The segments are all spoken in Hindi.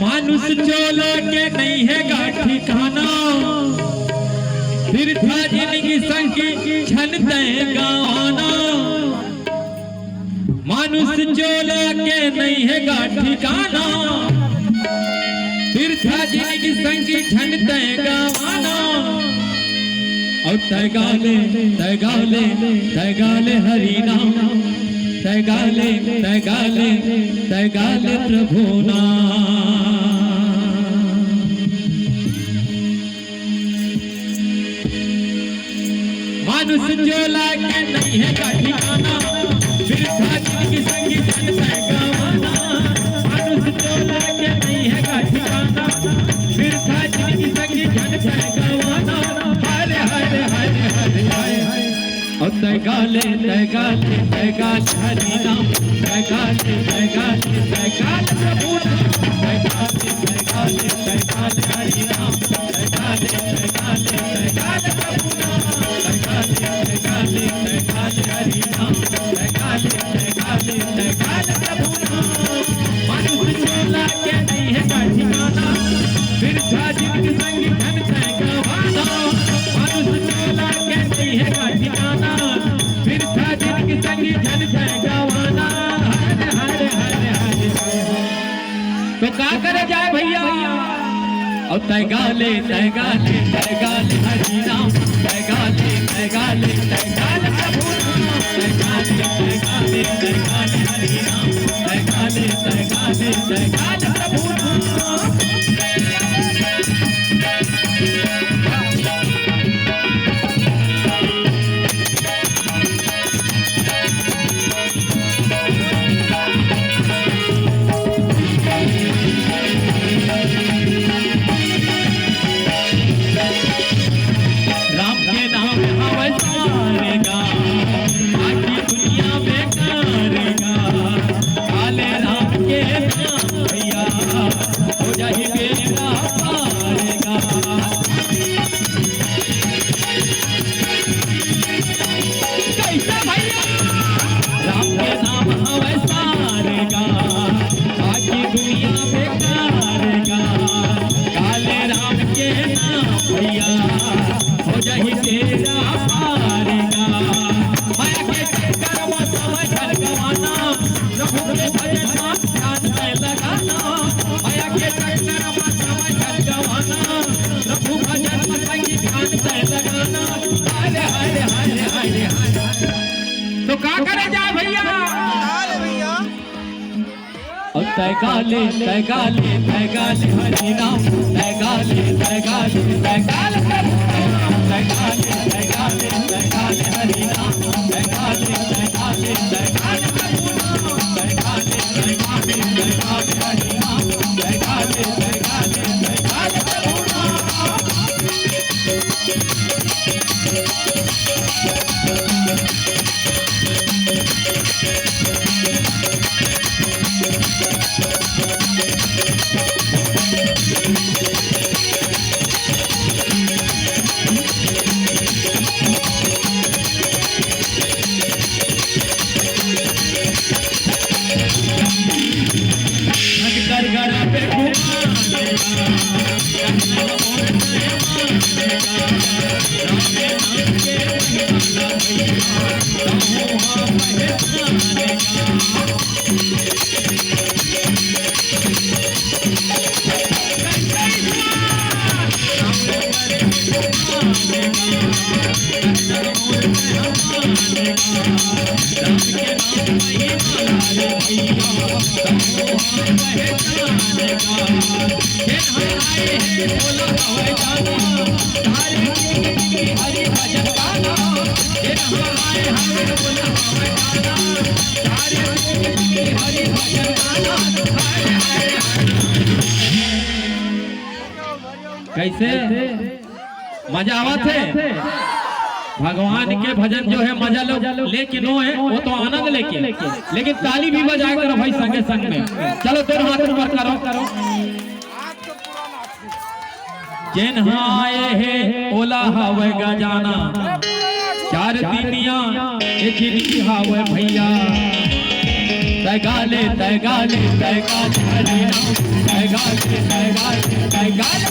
मानुष चोला के नहीं है गा ठिकाना, फिर था जिंदगी संग छन गाना। मानुष चोला के नहीं है गा ठिकाना, फिर था जिंदगी संग छन गाना। और तैगाले तैगाले तैगाले हरि नाम, तैगाले तैगाले तैगाले प्रभु नाम। मानुष चोला के नहीं है गा ठिकाना, फिर था जिंदगी संगी छन गाना। मानुष चोला के नहीं है गा ठिकाना, फिर था जिंदगी संगी छन गाना। हरे हरे हरे हरे हरे और तैगाले तैगाले तैगाले हरि नाम, तैगाले तैगाले तैगाले प्रभु नाम। तैगाले तैगाले तैगाले हरि नाम, तैगाले तैगाले तैगाले प्रभु नाम। तैगाले तैगाले तैगाले हरि नाम, तैगाले तैगाले तैगाले प्रभु नाम। मानुष चोला के नहीं है गा ठिकाना, फिर था जिंदगी संगी छन गाना। मानुष चोला के नहीं है गा ठिकाना, फिर था जिंदगी संगी छन गाना। हरे हरे हरे हरे तो का करे जाए भैया। और तैगाले तैगाले तैगाले हरि नाम, तैगाले तैगाले तैगाले प्रभु नाम। तैगाले तैगाले तैगाले हरि नाम, तैगाले तैगाले तैगाले प्रभु नाम। तो का करे जाए भैया। और तैगाले तैगाले तैगाले हरि नाम, तैगाले तैगाले तैगाले प्रभु नाम। तैगाले तैगाले तैगाले हरि नाम, तैगाले तैगाले तैगाले प्रभु नाम। तैगाले तैगाले तैगाले हरि नाम, तैगाले तैगाले तैगाले प्रभु नाम। कैसे मजा आवत है भगवान के भजन जो है मजा लो लेकिन वो है वो तो आनंद लेके लेकिन ताली भी बजाए करो भाई संगे संग में। चलो दोनों हाथ ऊपर करो। जिन आए है ओला हवे गजाना, चार दिनिया एक हावे भैया। तैगाले तैगाले तैगाले हरि नाम, तैगाले जयकाल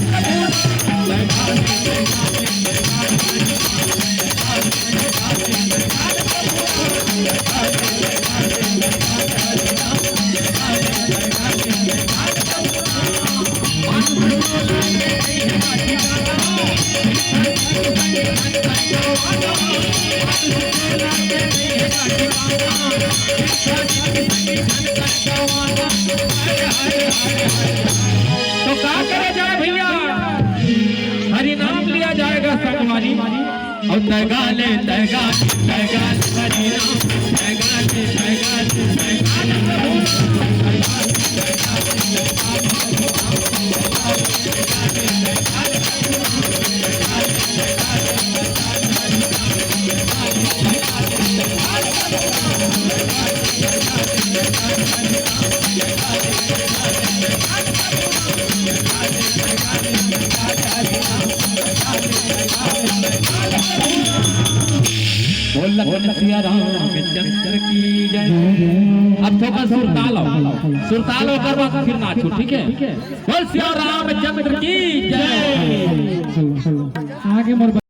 तो क्या करे जाए भैया, हरि नाम लिया जाएगा संगवारी और तैगाले तैगाले तैगाले हरि नाम तैगाले तैगाले बोल लखन सिया रामचंद्र की जय। अब थोड़ा सुरताल होकर बाद फिर नाचो, ठीक है। बोल सिया रामचंद्र की जय। आगे मोर